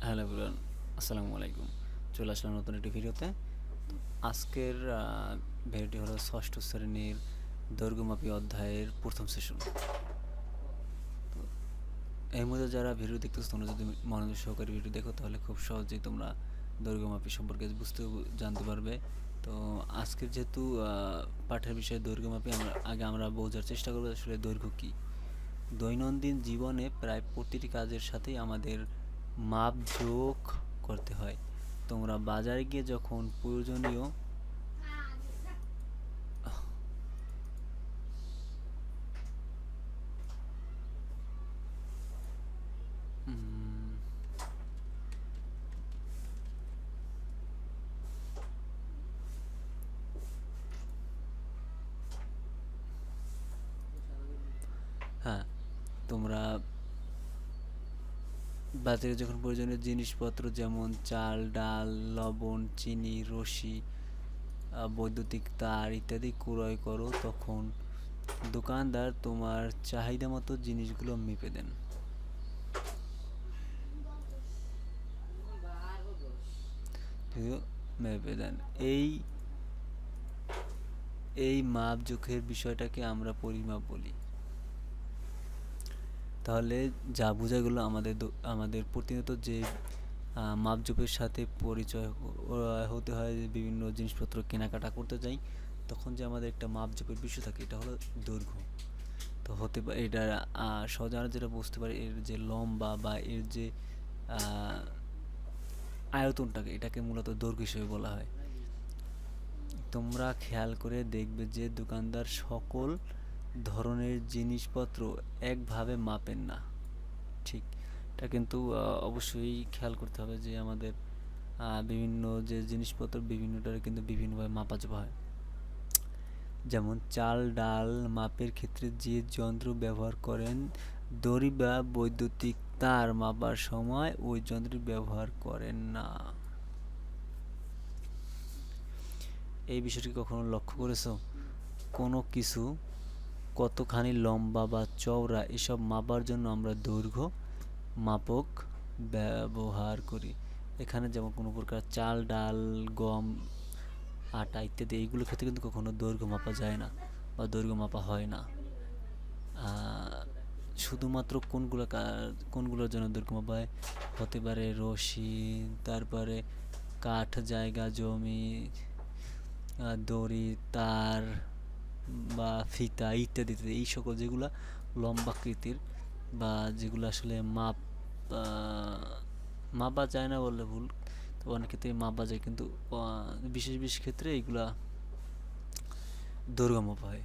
Hello everyone, আসসালামু আলাইকুম। চলে আসলাম নতুন একটি ভিডিওতে। আজকের ভিডিওটি হলো ষষ্ঠ শ্রেণীর দৈর্ঘ্যমাপী অধ্যায়ের প্রথম সেশন। তো এর মধ্যে যারা ভিডিও দেখতেছো তোমরা যদি মনোযোগ সহকারে ভিডিও দেখো তাহলে খুব সহজেই তোমরা দৈর্ঘ্যমাপী সম্পর্কে জানতে পারবে। তো আজকের যেহেতু পাঠের বিষয় দৈর্ঘ্যমাপী, আমরা বোঝার চেষ্টা করবো আসলে দৈর্ঘ্য কী। দৈনন্দিন জীবনে প্রায় প্রতিটি কাজের সাথেই আমাদের মাপ যোগ করতে হয়। তোমরা বাজারে গিয়ে যখন প্রয়োজনীয় হ্যাঁ, তোমরা বাজারে যখন প্রয়োজনীয় জিনিসপত্র যেমন চাল, ডাল, লবণ, চিনি, রশি, বৈদ্যুতিক তার ইত্যাদি ক্রয় করো, তখন দোকানদার তোমার চাহিদা মতো জিনিসগুলো মেপে দেন। এই এই মাপ জোখের বিষয়টাকে আমরা পরিমাপ বলি। তাহলে যা বোঝা গেল, আমাদের প্রতিনিয়ত যে মাপজোপের সাথে পরিচয় হতে হয়, বিভিন্ন জিনিসপত্র কেনাকাটা করতে যাই, তখন যে আমাদের একটা মাপজোপের বিষয় থাকে, এটা হলো দৈর্ঘ্য। তো হতে পারে এটা সহজে যেটা বুঝতে পারি, এর যে লম্বা বা এর যে আয়তনটাকে, এটাকে মূলত দৈর্ঘ্য হিসেবে বলা হয়। তোমরা খেয়াল করে দেখবে যে দোকানদার সকল ধরনের জিনিসপত্র একভাবে মাপেন না। ঠিক, এটা কিন্তু অবশ্যই খেয়াল করতে হবে যে আমাদের বিভিন্ন যে জিনিসপত্র বিভিন্নটার কিন্তু বিভিন্নভাবে মাপাজোপা হয়। যেমন চাল ডাল মাপের ক্ষেত্রে যে যন্ত্র ব্যবহার করেন, দড়ি বা বৈদ্যুতিক তার মাপার সময় ওই যন্ত্র ব্যবহার করেন না। এই বিষয়টি কখনো লক্ষ্য করেছো? কোনো কিছু কতখানি লম্বা বা চওড়া এসব মাপার জন্য আমরা দৈর্ঘ্য মাপক ব্যবহার করি। এখানে যেমন কোনো প্রকার চাল ডাল গম আটা ইত্যাদি এইগুলোর ক্ষেত্রে কিন্তু কখনো দৈর্ঘ্য মাপা যায় না বা দৈর্ঘ্য মাপা হয় না। শুধুমাত্র কোনগুলোর জন্য দৈর্ঘ্য মাপা হয় হতে পারে রশি, তারপরে কাঠ, জায়গা জমি, দড়ি তার বা ফিতা ইত্যাদি এই সকল যেগুলা লম্বাকৃতির বা যেগুলো আসলে মাপা যায় না বললে ভুল, তো অনেক ক্ষেত্রে মাপা যায়, কিন্তু বিশেষ বিশেষ ক্ষেত্রে এইগুলা দৈর্ঘ্য মাপা হয়।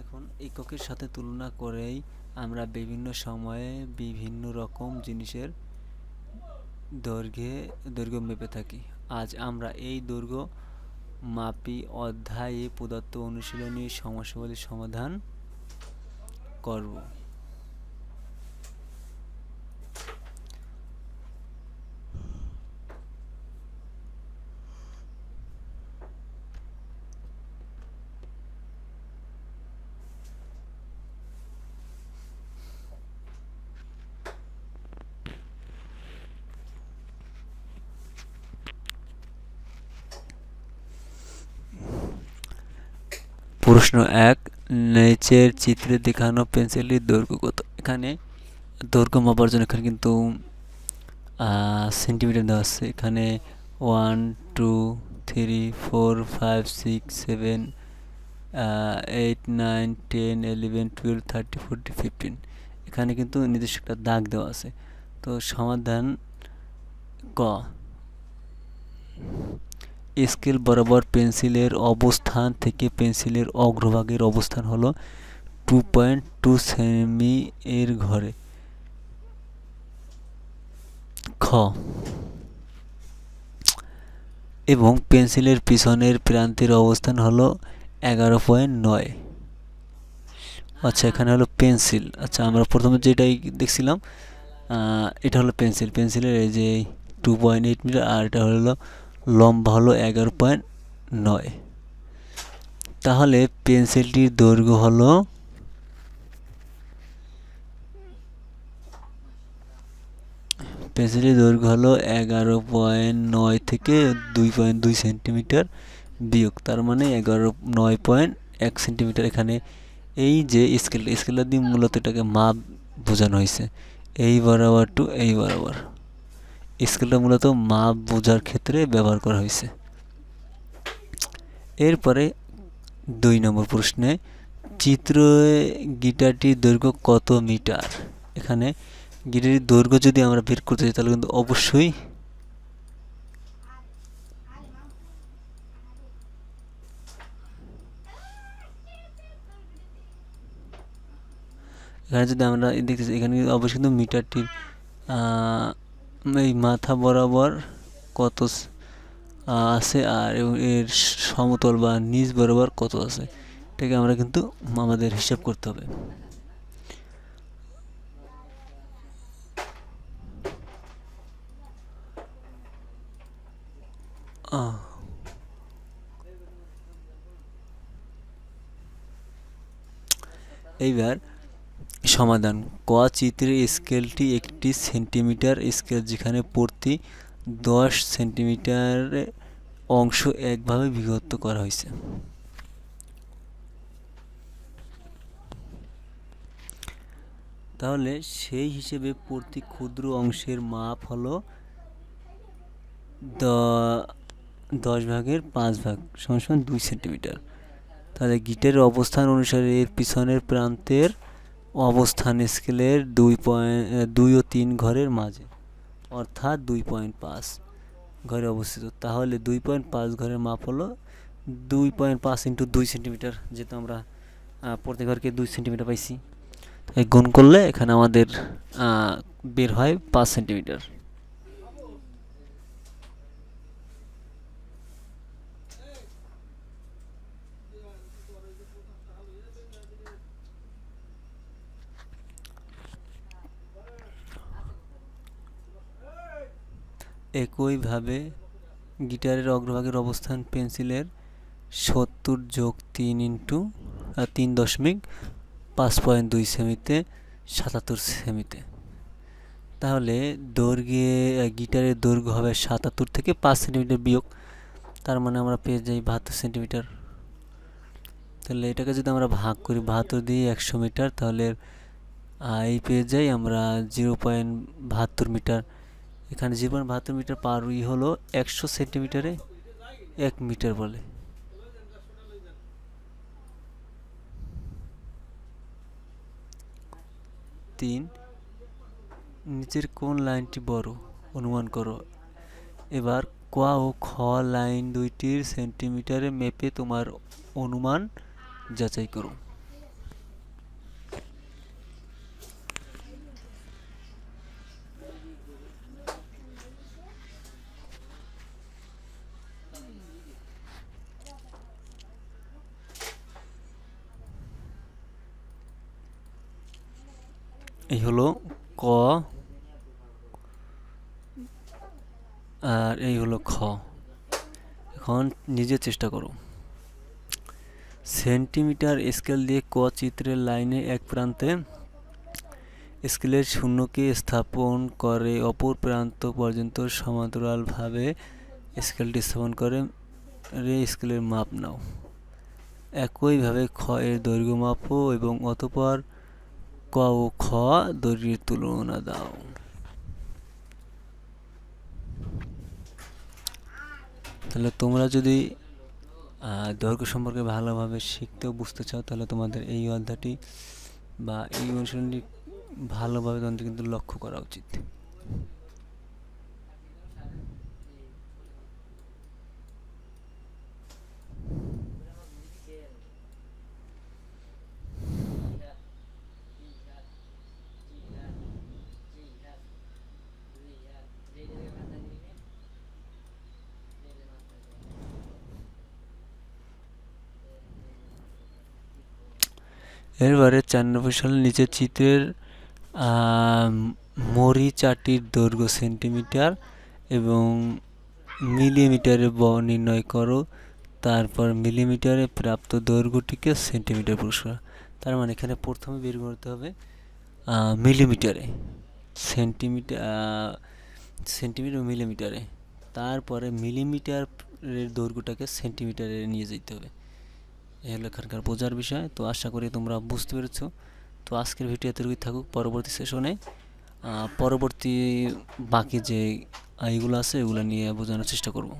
এখন এককের সাথে তুলনা করেই আমরা বিভিন্ন সময়ে বিভিন্ন রকম জিনিসের দৈর্ঘ্য মেপে থাকি। আজ আমরা এই দৈর্ঘ্য মাপি অধ্যায়ে প্রদত্ত অনুশীলনী সমস্যাগুলির সমাধান করব। প্রশ্ন 1, নিচের চিত্রে দেখানো পেন্সিলের দৈর্ঘ্য কত? এখানে দৈর্ঘ্য মাপার জন্য এখানে কিন্তু সেন্টিমিটার দেওয়া আছে। এখানে 1 2 3 4 5 6 7 8 9 10 11 12 13 14 15 এখানে কিন্তু নির্দিষ্ট একটা দাগ দেওয়া আছে। তো সমাধান ক, স্কেল বরাবর পেন্সিলের অবস্থান থেকে পেন্সিলের অগ্রভাগের অবস্থান হলো 2.2 সেমি এর ঘরে। খ, এবং পেন্সিলের পিছনের প্রান্তের অবস্থান হলো 11.9। আচ্ছা, এখানে হলো পেন্সিল। আচ্ছা, আমরা প্রথমে যেটাই দেখছিলাম এটা হলো পেন্সিলের এই যে 2.8 মিটার, আর এটা হলো লম্বা হলো 11.9। তাহলে পেন্সিলটির দৈর্ঘ্য হলো পেন্সিলের দৈর্ঘ্য হলো 11.9 থেকে 2.2 সেন্টিমিটার বিয়োগ, তার মানে 9.1 সেন্টিমিটার। এখানে এই যে স্কেলটা দিয়ে মূলত এটাকে মাপ বোঝানো হয়েছে, এই বরাবর টু এই বরাবর। স্কেলটা মূলত মাপ বোঝার ক্ষেত্রে ব্যবহার করা হয়েছে। এরপরে 2 নম্বর প্রশ্নে চিত্রে গিটারটির দৈর্ঘ্য কত মিটার। এখানে গিটারের দৈর্ঘ্য যদি আমরা বের করতে চাই তাহলে কিন্তু অবশ্যই এখানে যদি আমরা দেখতেছি এখানে অবশ্যই কিন্তু মিটারটির এই মাথা বরাবর কত আছে আর এর সমতল বা নিচ বরাবর কত আছে, এটাকে আমরা কিন্তু আমাদের হিসাব করতে হবে। এইবার সমাধান। ক চিত্রের স্কেলটি একটি সেন্টিমিটার স্কেল, যেখানে প্রতি 10 সেন্টিমিটার অংশ একভাবে বিভক্ত করা হয়েছে। তাহলে সেই হিসেবে প্রতি ক্ষুদ্র অংশের মাপ হলো 10/5 সমান 2 সেন্টিমিটার। তাহলে গিটারের অবস্থান অনুসারে এর পিছনের প্রান্তের অবস্থান স্কেলের 2 ও 3 ঘরের মাঝে, অর্থাৎ 2.5 ঘরে অবস্থিত। তাহলে 2.5 ঘরের মাপ হলো 2.5 ইন্টু 2 সেন্টিমিটার, যেহেতু আমরা প্রতি ঘরকে 2 সেন্টিমিটার পাইছি, তাই গুণ করলে এখানে আমাদের বের হয় 5 সেন্টিমিটার। একইভাবে গিটারের অগ্রভাগের অবস্থান পেন্সিলের 70 যোগ 3 ইন্টু 3.5.2 সেমিতে 77 সেমিতে। তাহলে দৈর্ঘ্যে গিটারের দৈর্ঘ্য হবে 77 থেকে 5 সেন্টিমিটার বিয়োগ, তার মানে আমরা পেয়ে যাই 72 সেন্টিমিটার। তাহলে এটাকে যদি আমরা ভাগ করি 72 দিয়ে 100 মিটার, তাহলে এই পেয়ে যাই আমরা 0.72 মিটার। এখানে 0.72 মিটার পার হলো 100 সেন্টিমিটারে 1 মিটার বলে। নিচের কোন লাইনটি বড় অনুমান করো। এবার ক ও খ লাইন দুইটির সেন্টিমিটারে মেপে তোমার অনুমান যাচাই করো। এই হলো ক আর এই হলো খ। এখন নিজে চেষ্টা করো। সেন্টিমিটার স্কেল দিয়ে ক চিত্রের লাইনে এক প্রান্তে স্কেলের শূন্যকে স্থাপন করে অপর প্রান্ত পর্যন্ত সমান্তরালভাবে স্কেলটি স্থাপন করে স্কেলের মাপ নাও। একইভাবে খ এর দৈর্ঘ্য মাপো এবং অতঃপর ক ও খ দৈর্ঘ্যের তুলনা দাও। তাহলে তোমরা যদি দৈর্ঘ্য সম্পর্কে ভালোভাবে শিখতে ও বুঝতে চাও, তাহলে তোমাদের এই অধ্যায়টি বা এই অনুশীলনটি ভালোভাবে তোমাদের কিন্তু লক্ষ্য করা উচিত। এরপরে 4 নম্বর সালের নিচের চিত্রের মরিচাটির দৈর্ঘ্য সেন্টিমিটার এবং মিলিমিটারে নির্ণয় করো, তারপর মিলিমিটারে প্রাপ্ত দৈর্ঘ্যটিকে সেন্টিমিটার প্রকাশ করা। তার মানে এখানে প্রথমে বের করতে হবে মিলিমিটারে। সেন্টিমিটার সেন্টিমিটার মিলিমিটারে, তারপরে মিলিমিটারের দৈর্ঘ্যটাকে সেন্টিমিটারে নিয়ে যেতে হবে। এই হলো এখানকার বোঝার বিষয়। তো আশা করি তোমরা বুঝতে পেরেছো। তো আজকের ভিডিও এতটুকুই থাকুক। পরবর্তী সেশনে পরবর্তী বাকি যে এইগুলো আছে এগুলো নিয়ে বোঝানোর চেষ্টা করব।